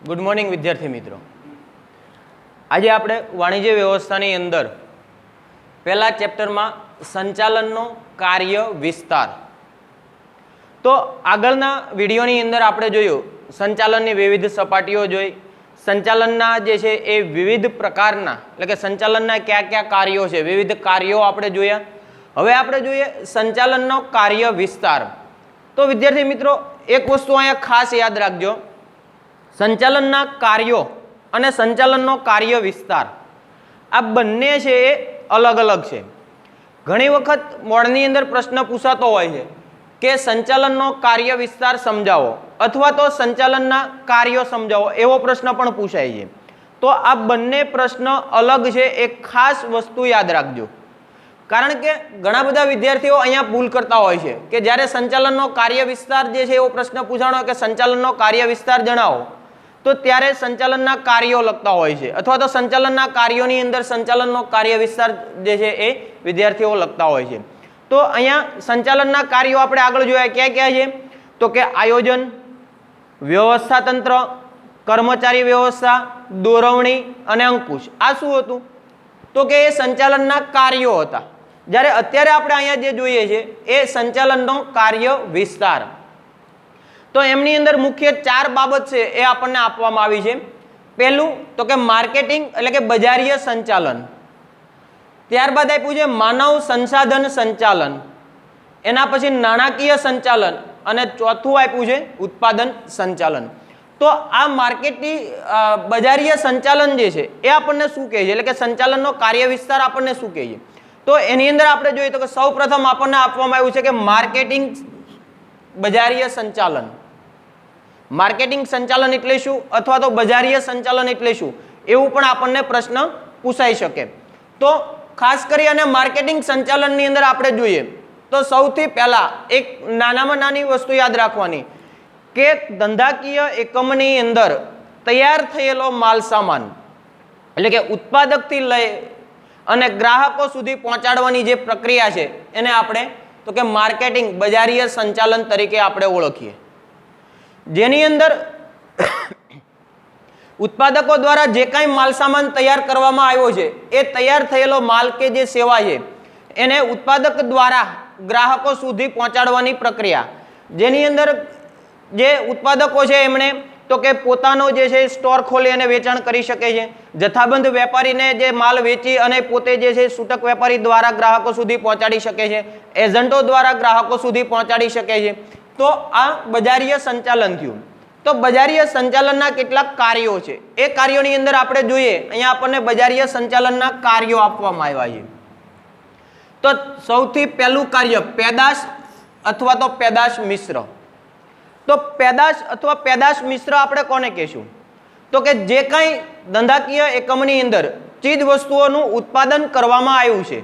Good morning विद्यार्थी मित्रों। आज આપણે વાણિજ્ય વ્યવસ્થાની અંદર પહેલા ચેપ્ટરમાં સંચાલનનો કાર્ય વિસ્તાર, તો આગળના વિડિયોની અંદર આપણે જોયું સંચાલનની વિવિધ સપાટીઓ જોઈ, સંચાલનના જે છે એ વિવિધ પ્રકારના એટલે કે સંચાલનના કયા કયા કાર્યો છે, વિવિધ કાર્યો આપણે જોયા। હવે આપણે જોઈએ સંચાલનનો કાર્ય વિસ્તાર। તો વિદ્યાર્થી મિત્રો એક વસ્તુ અહીંયા ખાસ યાદ રાખજો, સંચાલનના કાર્યો અને સંચાલનનો કાર્ય વિસ્તાર આ બંને છે એ અલગ અલગ છે। ઘણી વખત મોડની અંદર પ્રશ્ન પૂછાતો હોય છે કે સંચાલનનો કાર્ય વિસ્તાર સમજાવો અથવા તો સંચાલનના કાર્યો સમજાવો, એવો પ્રશ્ન પણ પૂછાય છે। તો આ બંને પ્રશ્ન અલગ છે, એક ખાસ વસ્તુ યાદ રાખજો, કારણ કે ઘણા બધા વિદ્યાર્થીઓ અહીંયા ભૂલ કરતા હોય છે કે જ્યારે સંચાલનનો કાર્ય વિસ્તાર જે છે એવો પ્રશ્ન પૂછાણો કે સંચાલનનો કાર્ય વિસ્તાર જણાવો, તો ત્યારે સંચાલનના કાર્યો લખતા હોય છે અથવા તો સંચાલનના કાર્યોની અંદર સંચાલનનો કાર્ય વિસ્તાર જે છે એ વિદ્યાર્થીઓ લખતા હોય છે। તો અહીંયા સંચાલનના કાર્યો આપણે આગળ જોયા ક્યાં ક્યાં છે, તો કે આયોજન, વ્યવસ્થા તંત્ર, કર્મચારી વ્યવસ્થા, દોરવણી અને અંકુશ। આ શું હતું? તો કે એ સંચાલનના કાર્યો હતા, જ્યારે અત્યારે આપણે અહીંયા જે જોઈએ છે એ સંચાલનનો કાર્ય વિસ્તાર। તો એમની અંદર મુખ્ય ચાર બાબત છે એ આપણને આપવામાં આવી છે। પહેલું તો કે માર્કેટિંગ એટલે કે બજારીય સંચાલન, ત્યારબાદ આપ્યું છે માનવ સંસાધન સંચાલન, એના પછી નાણાકીય સંચાલન અને ચોથું આપ્યું છે ઉત્પાદન સંચાલન। તો આ માર્કેટિંગ બજારીય સંચાલન જે છે એ આપણને શું કહે છે, એટલે કે સંચાલનનો કાર્ય વિસ્તાર આપણને શું કહે છે? તો એની અંદર આપણે જોઈએ તો કે સૌપ્રથમ આપણને આપવામાં આવ્યું છે કે માર્કેટિંગ બજારીય સંચાલન। માર્કેટિંગ સંચાલન એટલે શું અથવા તો બજારીય સંચાલન એટલે શું, એવું પણ આપણને પ્રશ્ન પૂછાઈ શકે। તો ખાસ કરી અને માર્કેટિંગ સંચાલનની અંદર આપણે જોઈએ તો સૌથી પહેલા એક નાનામાં નાની વસ્તુ યાદ રાખવાની કે ધંધાકીય એકમની અંદર તૈયાર થયેલો માલ સામાન એટલે કે ઉત્પાદકથી લઈ અને ગ્રાહકો સુધી પહોંચાડવાની જે પ્રક્રિયા છે એને આપણે તો કે માર્કેટિંગ બજારીય સંચાલન તરીકે આપણે ઓળખીએ, જેની અંદર ઉત્પાદકો દ્વારા જે કાંઈ માલ સામાન તૈયાર કરવામાં આવ્યો છે એ તૈયાર થયેલો માલ કે જે સેવા છે એને ઉત્પાદક દ્વારા ગ્રાહકો સુધી પહોંચાડવાની પ્રક્રિયા, જેની અંદર જે ઉત્પાદકો છે એમણે તો કે પોતાનો જે છે સ્ટોર ખોલી અને વેચાણ કરી શકે છે, જથ્થાબંધ વેપારીને જે માલ વેચી અને પોતે જે છે છૂટક વેપારી દ્વારા ગ્રાહકો સુધી પહોંચાડી શકે છે, એજન્ટો દ્વારા ગ્રાહકો સુધી પહોંચાડી શકે છે। તો આ બજારીય સંચાલન થયું। તો બજારીય સંચાલનના કેટલાક કાર્યો છે, એ કાર્યોની અંદર આપણે જોઈએ અહીંયા આપણને બજારીય સંચાલનના કાર્યો આપવામાં આવ્યા છે। તો સૌથી પહેલું કાર્ય પેદાશ અથવા તો પેદાશ મિશ્ર। તો પેદાશ અથવા પેદાશ મિશ્ર આપણે કોને કહેશું? તો કે જે કાંઈ ધંધાકીય એકમની અંદર ચીજ વસ્તુઓનું ઉત્પાદન કરવામાં આવ્યું છે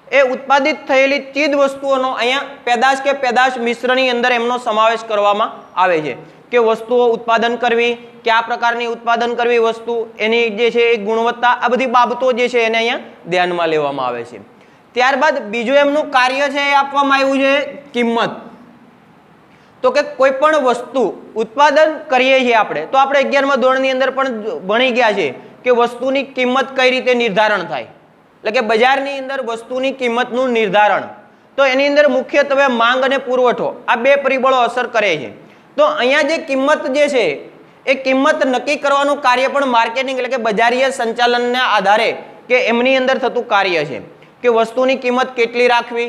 એ ઉત્પાદિત થયેલી ચીજ વસ્તુઓનો અહીંયા પેદાશ કે પેદાશ મિશ્રની અંદર એમનો સમાવેશ કરવામાં આવે છે કે વસ્તુઓ ઉત્પાદન કરવી, કયા પ્રકારની ઉત્પાદન કરવી વસ્તુ, એની જે છે એ ગુણવત્તા, આ બધી બાબતો જે છે એને અહીંયા ધ્યાનમાં લેવામાં આવે છે। ત્યારબાદ બીજું એમનું કાર્ય છે એ આપવામાં આવ્યું છે કિંમત। તો કે કોઈ પણ વસ્તુ ઉત્પાદન કરીએ છીએ આપણે, તો આપણે 11મા ધોરણની અંદર પણ ભણી ગયા છે કે વસ્તુની કિંમત કઈ રીતે નિર્ધારણ થાય, એટલે કે બજારની અંદર વસ્તુની કિંમતનું નિર્ધારણ। તો એની અંદર મુખ્યત્વે માંગ અને પુરવઠો આ બે પરિબળો અસર કરે છે। તો અહીંયા જે કિંમત જે છે એ કિંમત નક્કી કરવાનું કાર્ય પણ માર્કેટિંગ એટલે કે બજારીય સંચાલનના આધારે કે એમની અંદર થતું કાર્ય છે કે વસ્તુની કિંમત કેટલી રાખવી,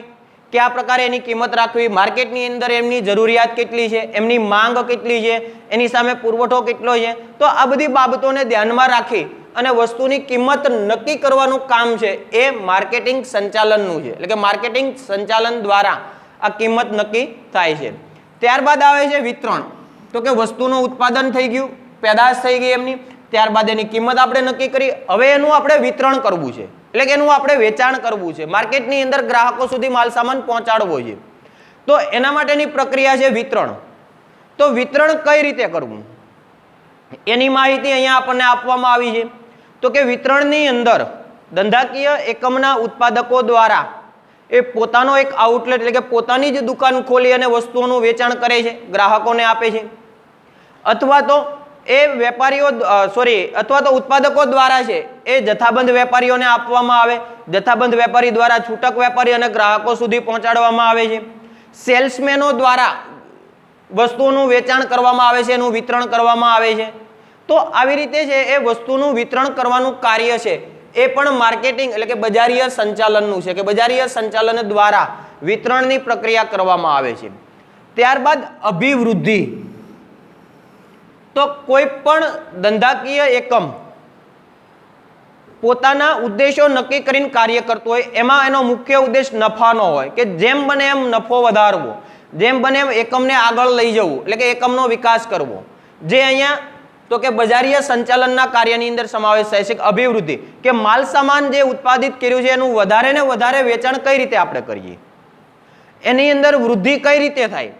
કયા પ્રકારે એની કિંમત રાખવી, માર્કેટની અંદર એમની જરૂરિયાત કેટલી છે, એમની માંગ કેટલી છે, એની સામે પુરવઠો કેટલો છે। તો આ બધી બાબતોને ધ્યાનમાં રાખી અને વસ્તુની કિંમત નક્કી કરવાનું કામ છે એ માર્કેટિંગ સંચાલનનું છે, એટલે કે માર્કેટિંગ સંચાલન દ્વારા આ કિંમત નક્કી થાય છે। ત્યારબાદ આવે છે વિતરણ। તો કે વસ્તુનું ઉત્પાદન થઈ ગયું, પેદાશ થઈ ગઈ એમની, ત્યારબાદ એની કિંમત આપણે નક્કી કરી, હવે એનું આપણે વિતરણ કરવું છે, એટલે કે એનું આપણે વેચાણ કરવું છે, માર્કેટની અંદર ગ્રાહકો સુધી માલ સામાન પહોંચાડવો છે। તો એના માટેની પ્રક્રિયા છે વિતરણ। તો વિતરણ કઈ રીતે કરવું એની માહિતી અહીંયા આપણને આપવામાં આવી છે। તો કે વિતરણની અંદર ધંધાકીય એકમના ઉત્પાદકો દ્વારા એ પોતાનો એક આઉટલેટ એટલે કે પોતાની જ દુકાન ખોલી અને વસ્તુઓનું વેચાણ કરે છે, ગ્રાહકોને આપે છે, અથવા તો એ વેપારીઓ અથવા તો ઉત્પાદકો દ્વારા છે એ જથ્થાબંધ વેપારીઓને આપવામાં આવે, જથ્થાબંધ વેપારી દ્વારા છૂટક વેપારી અને ગ્રાહકો સુધી પહોંચાડવામાં આવે છે. સેલ્સમેનો દ્વારા વસ્તુઓનું વેચાણ કરવામાં આવે છે, એનું વિતરણ કરવામાં આવે છે. તો આવી રીતે છે એ વસ્તુનું વિતરણ કરવાનું કાર્ય છે એ પણ માર્કેટિંગ એટલે કે બજારીય સંચાલનનું છે, કે બજારીય સંચાલન દ્વારા વિતરણની પ્રક્રિયા કરવામાં આવે છે. ત્યારબાદ અભિવૃદ્ધિ. તો કોઈ પણ ધંધાકીય એકમ પોતાના ઉદ્દેશો નક્કી કરીને કાર્ય કરતો હોય, એમાં એનો મુખ્ય ઉદ્દેશ નફાનો હોય, કે જેમ બને એમ નફો વધારવો, જેમ બને એમ એકમને આગળ લઈ જવું, એટલે કે એકમનો વિકાસ કરવો. જે અહીંયા તો કે બજારીય સંચાલનના કાર્યની અંદર સમાવેશ થાય છે. અભિવૃદ્ધિ, કે માલ સામાન જે ઉત્પાદિત કર્યું છે એનું વધારે ને વધારે વેચાણ કઈ રીતે આપણે કરીએ, એની અંદર વૃદ્ધિ કઈ રીતે થાય,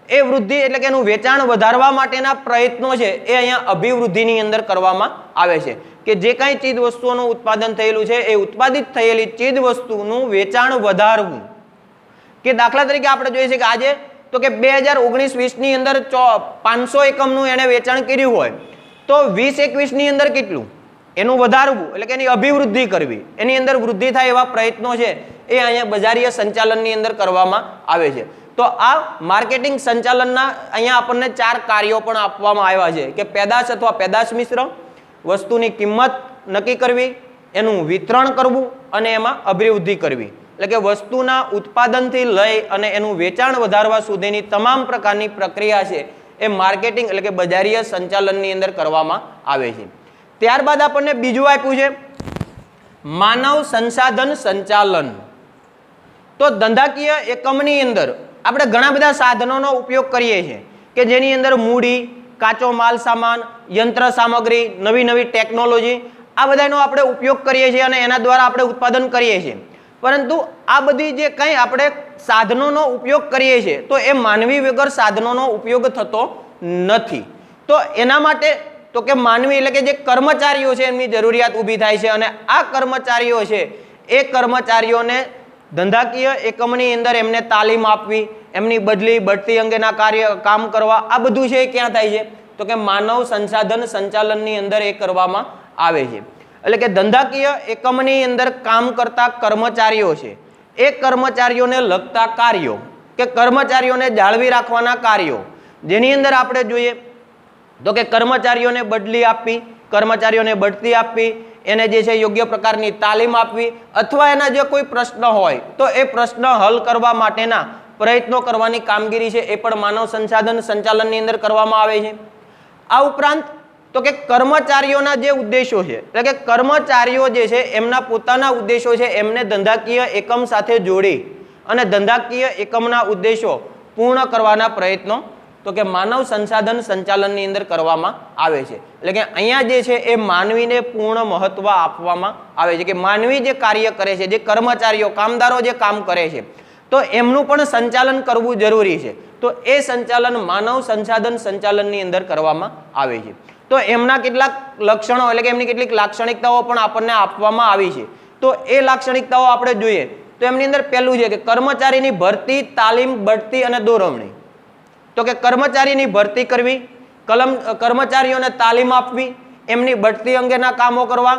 એ વૃદ્ધિ એટલે કે એનું વેચાણ વધારવા માટેના પ્રયત્નો છે એ અહીંયા અભિવૃદ્ધિની અંદર કરવામાં આવે છે. કે જે કાંઈ ચીજ વસ્તુઓનું ઉત્પાદન થયેલું છે એ ઉત્પાદિત થયેલી ચીજ વસ્તુનું વેચાણ વધારવું. કે દાખલા તરીકે આપણે જોઈએ છે કે આજે તો કે 2019-20 ની અંદર 500 એકમનું એને વેચાણ કર્યું હોય તો 2021 ની અંદર કેટલું એનું વધારવું, એટલે કે એની અભિવૃદ્ધિ કરવી, એની અંદર વૃદ્ધિ થાય એવા પ્રયત્નો છે એ અહીંયા બજારીય સંચાલનની અંદર કરવામાં આવે છે. તો આ માર્કેટિંગ સંચાલનના અહીંયા આપણને 4 કાર્યો પણ આપવામાં આવ્યા છે, કે પેદાશ અથવા પેદાશ મિશ્ર, વસ્તુની કિંમત નક્કી કરવી, એનું વિતરણ કરવું અને એમાં અભિવૃદ્ધિ કરવી. એટલે કે વસ્તુના ઉત્પાદનથી લઈ અને એનું વેચાણ વધારવા સુધીની તમામ પ્રકારની પ્રક્રિયા છે એ માર્કેટિંગ એટલે કે બજારીય સંચાલનની અંદર કરવામાં આવે છે. ત્યારબાદ આપણને બીજું આપ્યું છે માનવ સંસાધન સંચાલન. તો ધંધાકીય એકમની અંદર આપણે ઘણા બધા સાધનોનો ઉપયોગ કરીએ છીએ કે જેની અંદર મૂડી, કાચો માલ સામાન, યંત્ર સામગ્રી, નવી નવી ટેકનોલોજી, આ બધાનો આપણે ઉપયોગ કરીએ છીએ અને એના દ્વારા આપણે ઉત્પાદન કરીએ છીએ. પરંતુ આ બધી જે કંઈ આપણે સાધનોનો ઉપયોગ કરીએ છીએ તો એ માનવી વગર સાધનોનો ઉપયોગ થતો નથી. તો એના માટે તો કે માનવી એટલે કે જે કર્મચારીઓ છે એમની જરૂરિયાત ઊભી થાય છે અને આ કર્મચારીઓ છે એ કર્મચારીઓને ધંધાકીય એકમની અંદર એમને તાલીમ આપવી, એમની બદલી બઢતી અંગેના કામ કરવા, આ બધું છે એ ક્યાં થાય છે તો કે માનવ સંસાધન સંચાલનની અંદર એ કરવામાં આવે છે. એટલે કે ધંધાકીય એકમની અંદર કામ કરતા કર્મચારીઓ છે એ કર્મચારીઓને લગતા કાર્યો કે કર્મચારીઓને જાળવી રાખવાના કાર્યો, જેની અંદર આપણે જોઈએ તો કે કર્મચારીઓને બદલી આપવી, કર્મચારીઓને બઢતી આપવી, એને જે છે યોગ્ય પ્રકારની તાલીમ આપવી, અથવા એના જે કોઈ પ્રશ્ન હોય તો એ પ્રશ્ન હલ કરવા માટેના પ્રયત્નો કરવાની કામગીરી છે એ પણ માનવ સંસાધન સંચાલનની અંદર કરવામાં આવે છે. આ ઉપરાંત તો કે કર્મચારીઓના જે ઉદ્દેશો છે એટલે કે કર્મચારીઓ જે છે એમના પોતાના ઉદ્દેશો છે એમને ધંધાકીય એકમ સાથે જોડી અને ધંધાકીય એકમના ઉદ્દેશો પૂર્ણ કરવાના પ્રયત્નો તો કે માનવ સંસાધન સંચાલનની અંદર કરવામાં આવે છે. એટલે કે અહીંયા જે છે એ માનવીને પૂર્ણ મહત્વ આપવામાં આવે છે, કે માનવી જે કાર્ય કરે છે, જે કર્મચારીઓ કામદારો જે કામ કરે છે તો એમનું પણ સંચાલન કરવું જરૂરી છે. તો એ સંચાલન માનવ સંસાધન સંચાલનની અંદર કરવામાં આવે છે. તો એમના કેટલાક લક્ષણો એટલે કે એમની કેટલીક લાક્ષણિકતાઓ પણ આપણને આપવામાં આવી છે. તો એ લાક્ષણિકતાઓ આપણે જોઈએ તો એમની અંદર પહેલું છે કે કર્મચારીની ભરતી, તાલીમ, બઢતી અને દોરવણી. તો કે કર્મચારીની ભરતી કરવી, કર્મચારીઓને તાલીમ આપવી, એમની બઢતી અંગેના કામો કરવા.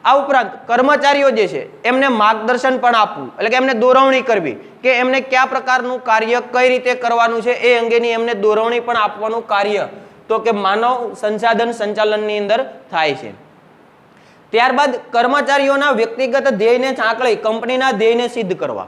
આ ઉપરાંત કર્મચારીઓ જે છે એમને માર્ગદર્શન પણ આપવું, એટલે કે એમને દોરવણી કરવી કે એમને કયા પ્રકારનું કાર્ય કઈ રીતે કરવાનું છે એ અંગેની એમને દોરવણી પણ આપવાનું કાર્ય તો કે માનવ સંસાધન સંચાલનની અંદર થાય છે. ત્યારબાદ કર્મચારીઓના વ્યક્તિગત ધ્યેયને સાંકળી કંપનીના ધ્યેયને સિદ્ધ કરવા.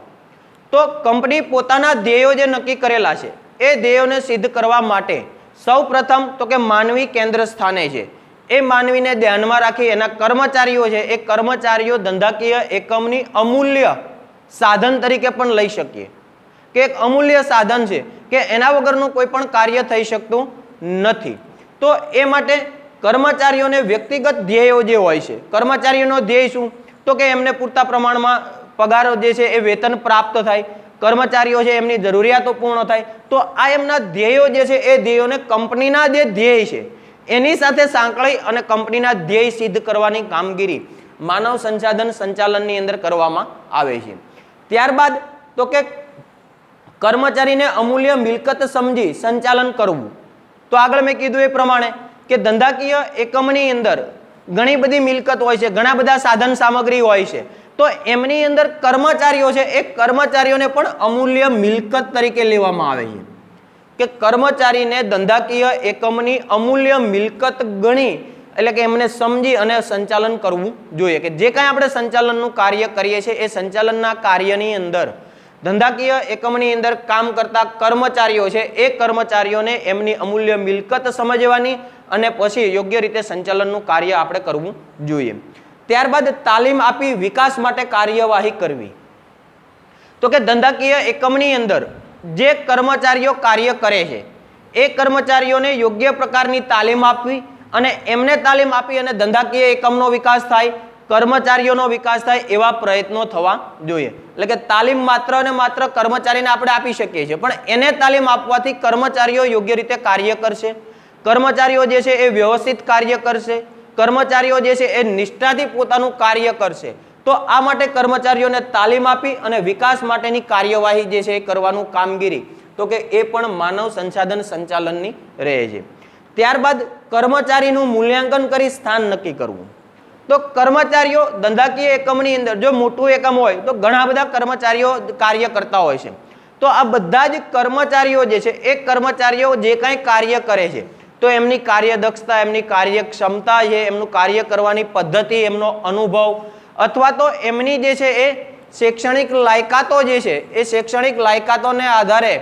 તો કંપની પોતાના ધ્યેયો જે નક્કી કરેલા છે એ ધ્યેયોને સિદ્ધ કરવા માટે સૌ પ્રથમ તો કે માનવી કેન્દ્ર સ્થાને છે. એ માનવીને ધ્યાનમાં રાખી એના કર્મચારીઓ છે એ કર્મચારીઓ ધંધાકીય એકમની અમૂલ્ય સાધન તરીકે પણ લઈ શકીએ, કે એક અમૂલ્ય સાધન છે કે એના વગરનું કોઈ પણ કાર્ય થઈ શકતું નથી. તો એ માટે કર્મચારીઓને વ્યક્તિગત ધ્યેયો જે હોય છે, કર્મચારીઓનો ધ્યેય શું તો કે એમને પૂરતા પ્રમાણમાં પગાર જે છે એ વેતન પ્રાપ્ત થાય, કર્મચારીઓ છે એમની જરૂરિયાતો પૂર્ણ થાય. તો આ એમના ધ્યેયો જે છે એ ધ્યેયોને કંપનીના જે ધ્યેય છે એની સાથે સાંકળી અને કંપનીના ધ્યેય સિદ્ધ કરવાની કામગીરી માનવ સંસાધન સંચાલનની અંદર કરવામાં આવે છે. ત્યારબાદ તો કે કર્મચારીને અમૂલ્ય મિલકત સમજી સંચાલન કરવું. તો આગળ મેં કીધું એ પ્રમાણે કે ધંધાકીય એકમની અંદર ઘણી બધી મિલકત હોય છે, ઘણા બધા સાધન સામગ્રી હોય છે, તો એમની અંદર કર્મચારીઓ છે એ કર્મચારીઓને પણ અમૂલ્ય મિલકત તરીકે લેવામાં આવે છે કે કર્મચારીને ધંધાકીય એકમની અમૂલ્ય મિલકત ગણી એટલે કે એમને સમજી અને સંચાલન કરવું જોઈએ કે જે કાંઈ આપણે સંચાલનનું કાર્ય કરીએ છીએ એ સંચાલનના કાર્યની અંદર ધંધાકીય એકમની અંદર કામ કરતા કર્મચારીઓ છે એ કર્મચારીઓને એમની અમૂલ્ય મિલકત સમજવાની અને પછી યોગ્ય રીતે સંચાલનનું કાર્ય આપણે કરવું જોઈએ. ત્યારબાદ તાલીમ આપી વિકાસ માટે કાર્યવાહી કરવી. તો કે ધંધાકીય એકમની અંદર જે કર્મચારીઓ કાર્ય કરે છે એ કર્મચારીઓને યોગ્ય પ્રકારની તાલીમ આપવી અને એમને તાલીમ આપી અને ધંધાકીય એકમનો વિકાસ થાય, કર્મચારીઓનો વિકાસ થાય એવા પ્રયત્નો થવા જોઈએ. એટલે કે તાલીમ માત્ર અને માત્ર કર્મચારીને આપણે આપી શકીએ છીએ, પણ એને તાલીમ આપવાથી કર્મચારીઓ યોગ્ય રીતે કાર્ય કરશે, કર્મચારીઓ જે છે એ વ્યવસ્થિત કાર્ય કરશે, કર્મચારીઓ જે છે એ નિષ્ઠાથી પોતાનું કાર્ય કરશે. તો આ માટે કર્મચારીઓને તાલીમ આપી અને વિકાસ માટેની કાર્યવાહી જે છે એ કરવાનું કામગીરી તો કે એ પણ માનવ સંસાધન સંચાલનની રહે છે. ત્યારબાદ કર્મચારીનું મૂલ્યાંકન કરી સ્થાન નક્કી કરવું. તો કર્મચારીઓ ધંધાકીય એકમની અંદર જો મોટું એકમ હોય તો ઘણા બધા કર્મચારીઓ કાર્ય કરતા હોય છે. તો આ બધા જ કર્મચારીઓ જે છે એ કર્મચારીઓ જે કાંઈ કાર્ય કરે છે તો એમની કાર્યદક્ષતા, એમની કાર્યક્ષમતા છે, એમનું કાર્ય કરવાની પદ્ધતિ, એમનો અનુભવ અથવા તો એમની જે છે એ શૈક્ષણિક લાયકાતો જે છે એ શૈક્ષણિક લાયકાતોને આધારે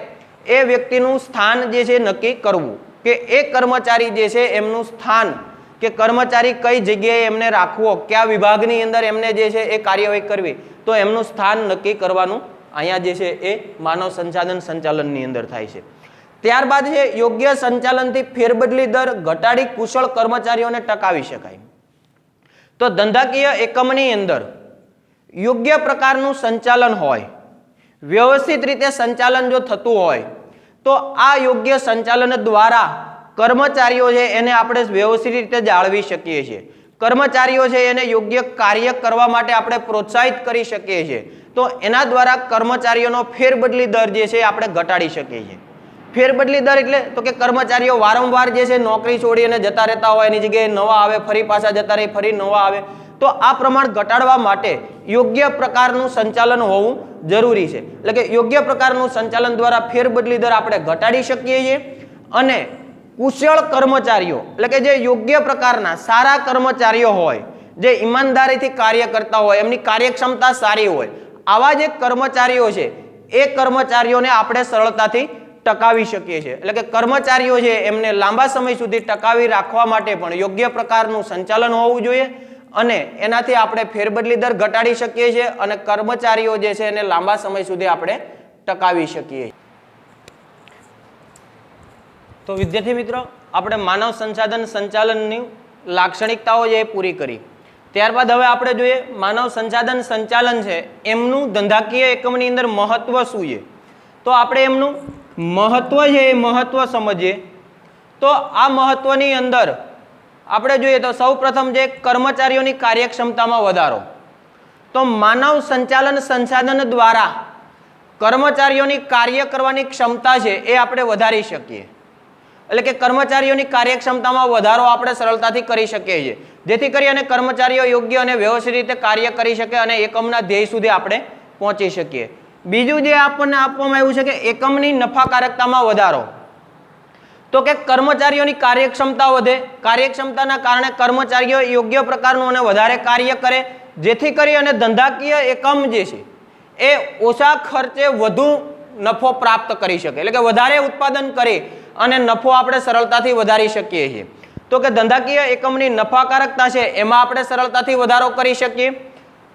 એ વ્યક્તિનું સ્થાન જે છે નક્કી કરવું કે એ કર્મચારી જે છે એમનું સ્થાન કે કર્મચારી કઈ જગ્યાએ એમને રાખવો, કયા વિભાગની અંદર એમને જે છે એ કાર્યવાહી કરવી, તો એમનું સ્થાન નક્કી કરવાનું અહીંયા જે છે એ માનવ સંસાધન સંચાલનની અંદર થાય છે. ત્યારબાદ છે યોગ્ય સંચાલનથી ફેરબદલી દર ઘટાડી કુશળ કર્મચારીઓને ટકાવી શકાય. તો ધંધાકીય એકમની અંદર યોગ્ય પ્રકારનું સંચાલન હોય, વ્યવસ્થિત રીતે સંચાલન જો થતું હોય તો આ યોગ્ય સંચાલન દ્વારા કર્મચારીઓ છે એને આપણે વ્યવસ્થિત રીતે જાળવી શકીએ છીએ. કર્મચારીઓ છે એને યોગ્ય કાર્ય કરવા માટે આપણે પ્રોત્સાહિત કરી શકીએ છીએ. તો એના દ્વારા કર્મચારીઓનો ફેરબદલી દર જે છે આપણે ઘટાડી શકીએ છીએ. ફેરબદલી દર એટલે તો કે કર્મચારીઓ વારંવાર જે છે નોકરી છોડી અને જતા રહેતા હોય, એની જગ્યાએ નવા આવે, ફરી પાછા જતા રહે, ફરી નવા આવે, તો આ પ્રમાણ ઘટાડવા માટે યોગ્ય પ્રકારનું સંચાલન હોવું જરૂરી છે. એટલે કે યોગ્ય પ્રકારનું સંચાલન દ્વારા ફેરબદલી દર આપણે ઘટાડી શકીએ છીએ અને કુશળ કર્મચારીઓ એટલે કે જે યોગ્ય પ્રકારના સારા કર્મચારીઓ હોય, જે ઈમાનદારીથી કાર્ય કરતા હોય, એમની કાર્યક્ષમતા સારી હોય, આવા જે કર્મચારીઓ છે એ કર્મચારીઓને આપણે સરળતાથી ટકાવી શકીએ છીએ. એટલે કે કર્મચારીઓ છે એમને લાંબા સમય સુધી ટકાવી રાખવા માટે પણ યોગ્ય પ્રકારનું સંચાલન હોવું જોઈએ અને એનાથી આપણે ફેરબદલી દર ઘટાડી શકીએ છીએ અને કર્મચારીઓ જે છે એને લાંબા સમય સુધી આપણે ટકાવી શકીએ. તો વિદ્યાર્થી મિત્રો, આપણે માનવ સંસાધન સંચાલનની લાક્ષણિકતાઓ જે પૂરી કરી. ત્યારબાદ હવે આપણે જોઈએ માનવ સંસાધન સંચાલન છે એમનું ધંધાકીય એકમની અંદર મહત્વ શું છે. તો આપણે એમનું મહત્વ છે એ મહત્વ સમજીએ. તો આ મહત્વની અંદર આપણે જોઈએ તો સૌપ્રથમ જે કર્મચારીઓની કાર્યક્ષમતામાં વધારો. તો માનવ સંચાલન સંસાધન દ્વારા કર્મચારીઓની કાર્ય કરવાની ક્ષમતા છે એ આપણે વધારી શકીએ. એટલે કે કર્મચારીઓની કાર્યક્ષમતામાં વધારો આપણે સરળતાથી કરી શકીએ છીએ, જેથી કરી અને કર્મચારીઓ યોગ્ય અને વ્યવસ્થિત રીતે કાર્ય કરી શકે અને એકમના ધ્યેય સુધી આપણે પહોંચી શકીએ. બીજું જે આપણને આપવામાં આવ્યું છે કે એકમની નફાકારકતામાં વધારો. તો કે કર્મચારીઓની કાર્યક્ષમતા વધે, કાર્યક્ષમતાના કારણે કર્મચારીઓ યોગ્ય પ્રકારનું અને વધારે કાર્ય કરે, જેથી કરી અને ધંધાકીય એકમ જે છે એ ઓછા ખર્ચે વધુ નફો પ્રાપ્ત કરી શકે. એટલે કે વધારે ઉત્પાદન કરી અને નફો આપણે સરળતાથી વધારી શકીએ છીએ. તો કે ધંધાકીય એકમની નફાકારકતા છે એમાં આપણે સરળતાથી વધારો કરી શકીએ.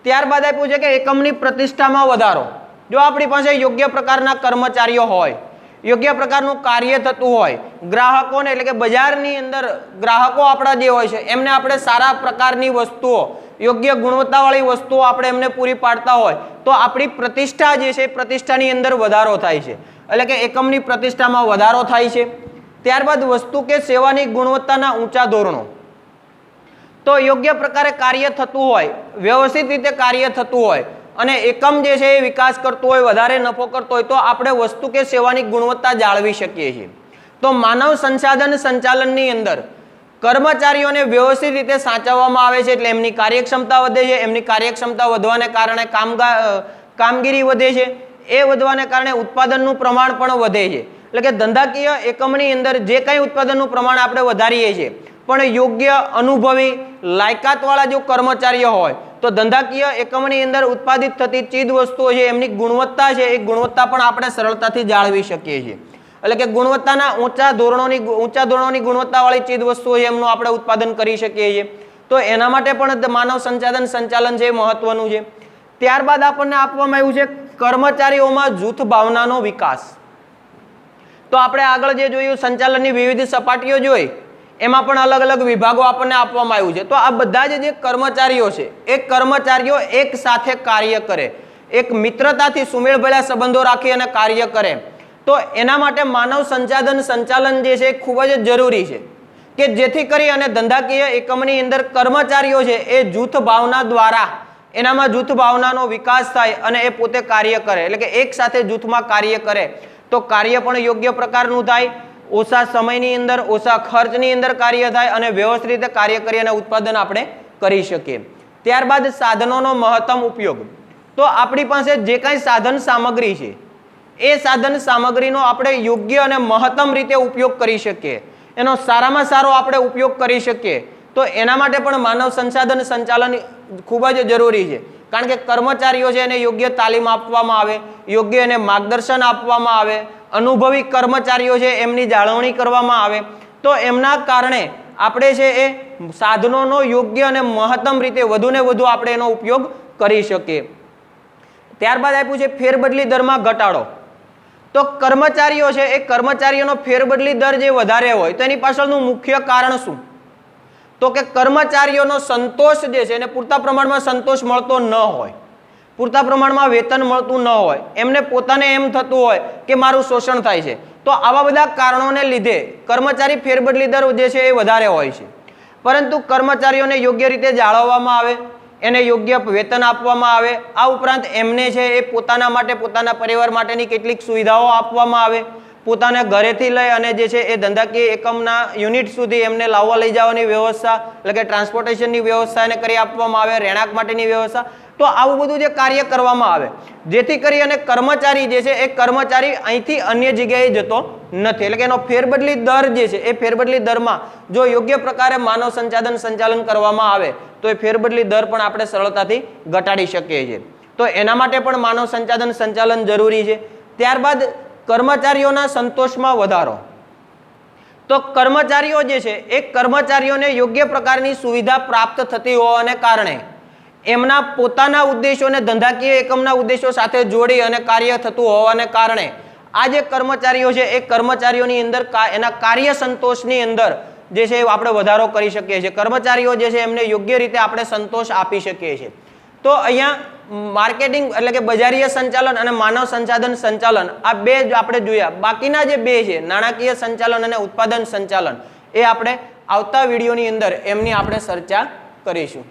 ત્યારબાદ આપ્યું છે કે એકમની પ્રતિષ્ઠામાં વધારો. જો આપણી પાસે યોગ્ય પ્રકારના કર્મચારીઓ હોય, યોગ્ય પ્રકારનું કાર્ય થતું હોય, ગ્રાહકોને એટલે કે બજારની અંદર ગ્રાહકો આપણા જે હોય છે એમને આપણે સારા પ્રકારની વસ્તુઓ, યોગ્ય ગુણવત્તાવાળી વસ્તુઓ આપણે એમને પૂરી પાડતા હોય તો આપણી પ્રતિષ્ઠા જે છે પ્રતિષ્ઠાની અંદર વધારો થાય છે. એટલે કે એકમની પ્રતિષ્ઠામાં વધારો થાય છે. ત્યારબાદ વસ્તુ કે સેવાની ગુણવત્તાના ઊંચા ધોરણો. તો યોગ્ય પ્રકારે કાર્ય થતું હોય, વ્યવસ્થિત રીતે કાર્ય થતું હોય અને એકમ જે છે એ વિકાસ કરતો હોય, વધારે નફો કરતો હોય તો આપણે વસ્તુ કે સેવાની ગુણવત્તા જાળવી શકીએ છીએ. તો માનવ સંસાધન સંચાલનની અંદર કર્મચારીઓને વ્યવસ્થિત રીતે સાચવવામાં આવે છે એટલે એમની કાર્યક્ષમતા વધે છે. એમની કાર્યક્ષમતા વધવાને કારણે કામગીરી વધે છે. એ વધવાને કારણે ઉત્પાદનનું પ્રમાણ પણ વધે છે. એટલે કે ધંધાકીય એકમની અંદર જે કંઈ ઉત્પાદનનું પ્રમાણ આપણે વધારીએ છીએ પણ યોગ્ય અનુભવી લાયકાતવાળા જો કર્મચારીઓ હોય તો ધંધાકીય એકમની અંદર ઉત્પાદિત થતી ચીજ વસ્તુઓ છે એમની ગુણવત્તા છે એ ગુણવત્તા પણ આપણે સરળતાથી જાળવી શકીએ છીએ. એટલે કે ગુણવત્તાના ઊંચા ધોરણોની ગુણવત્તાવાળી ચીજ વસ્તુઓ છે એમનું આપણે ઉત્પાદન કરી શકીએ છીએ. તો એના માટે પણ માનવ સંસાધન સંચાલન છે એ મહત્વનું છે. ત્યારબાદ આપણને આપવામાં આવ્યું છે કર્મચારીઓમાં જૂથ ભાવનાનો વિકાસ. તો આપણે આગળ જે જોયું સંચાલનની વિવિધ સપાટીઓ જોઈ એમાં પણ અલગ અલગ વિભાગો આપણને આપવામાં આવ્યું છે. તો આ બધા જે કર્મચારીઓ છે એ કર્મચારીઓ એક સાથે કાર્ય કરે, એક મિત્રતાથી સુમેળભર્યા સંબંધો રાખી અને કાર્ય કરે. તો એના માટે માનવ સંસાધન સંચાલન જે છે એ ખૂબ જ જરૂરી છે કે જેથી કરી અને ધંધાકીય એકમની અંદર કર્મચારીઓ છે એ જૂથ ભાવના દ્વારા એનામાં જૂથ ભાવનાનો વિકાસ થાય અને એ પોતે કાર્ય કરે. એટલે કે એક સાથે જૂથમાં કાર્ય કરે તો કાર્ય પણ યોગ્ય પ્રકારનું થાય, ઓછા સમયની અંદર ઓછા ખર્ચની અંદર કાર્ય થાય અને વ્યવસ્થિત રીતે કાર્ય કરી અને ઉત્પાદન આપણે કરી શકીએ. ત્યારબાદ સાધનોનો મહત્તમ ઉપયોગ. તો આપણી પાસે જે કાંઈ સાધન સામગ્રી છે એ સાધન સામગ્રીનો આપણે યોગ્ય અને મહત્તમ રીતે ઉપયોગ કરી શકીએ, એનો સારામાં સારો આપણે ઉપયોગ કરી શકીએ. તો એના માટે પણ માનવ સંસાધન સંચાલન ખૂબ જ જરૂરી છે. કારણ કે કર્મચારીઓ છે એને યોગ્ય તાલીમ આપવામાં આવે, યોગ્ય એને માર્ગદર્શન આપવામાં આવે, અનુભવી કર્મચારીઓ છે એમની જાળવણી કરવામાં આવે તો એમના કારણે આપણે છે એ સાધનોનો યોગ્ય અને મહત્તમ રીતે વધુને વધુ આપણે એનો ઉપયોગ કરી શકીએ. ત્યારબાદ આપ્યું છે ફેરબદલી દરમાં ઘટાડો. તો કર્મચારીઓ છે એ કર્મચારીઓનો ફેરબદલી દર જે વધારે હોય તો એની પાછળનું મુખ્ય કારણ શું? તો કે કર્મચારીઓનો સંતોષ જે છે એને પૂરતા પ્રમાણમાં સંતોષ મળતો ન હોય, પૂરતા પ્રમાણમાં વેતન મળતું ન હોય, એમને પોતાને એમ થતું હોય કે મારું શોષણ થાય છે. તો આવા બધા કારણોને લીધે કર્મચારી ફેરબદલી દર જે છે એ વધારે હોય છે. પરંતુ કર્મચારીઓને યોગ્ય રીતે જાળવવામાં આવે, એને યોગ્ય વેતન આપવામાં આવે, આ ઉપરાંત એમને છે એ પોતાના માટે પોતાના પરિવાર માટેની કેટલીક સુવિધાઓ આપવામાં આવે, પોતાના ઘરેથી લઈ અને જે છે એ ધંધાકીય એકમના યુનિટ સુધી એમને લાવવા લઈ જવાની વ્યવસ્થા એટલે કે ટ્રાન્સપોર્ટેશનની વ્યવસ્થા એને કરી આપવામાં આવે, રહેણાંક માટેની વ્યવસ્થા. તો આવું બધું જે કાર્ય કરવામાં આવે જેથી કરી અને કર્મચારી જે છે એ કર્મચારી અહીંથી અન્ય જગ્યાએ જતો નથી. એટલે કે એનો ફેરબદલી દર જે છે એ ફેરબદલી દરમાં જો યોગ્ય પ્રકારે માનવ સંસાધન સંચાલન કરવામાં આવે તો એ ફેરબદલી દર પણ આપણે સરળતાથી ઘટાડી શકીએ છીએ. તો એના માટે પણ માનવ સંસાધન સંચાલન જરૂરી છે. ત્યારબાદ કર્મચારીઓના સંતોષમાં વધારો. તો કર્મચારીઓ જે છે એ કર્મચારીઓને યોગ્ય પ્રકારની સુવિધા પ્રાપ્ત થતી હોવાને કારણે એમના પોતાના ઉદ્દેશોને ધંધાકીય એકમના ઉદ્દેશો સાથે જોડી અને કાર્ય થતું હોવાને કારણે આ જે કર્મચારીઓ છે એ કર્મચારીઓની અંદર એના કાર્ય સંતોષની અંદર જે છે આપણે વધારો કરી શકીએ છીએ. કર્મચારીઓ જે છે એમને યોગ્ય રીતે આપણે સંતોષ આપી શકીએ છીએ. તો અહીંયા માર્કેટિંગ એટલે કે બજારીય સંચાલન અને માનવ સંસાધન સંચાલન આ બે જ આપણે જોયા. બાકીના જે બે છે નાણાકીય સંચાલન અને ઉત્પાદન સંચાલન એ આપણે આવતા વિડીયોની અંદર એમની આપણે ચર્ચા કરીશું.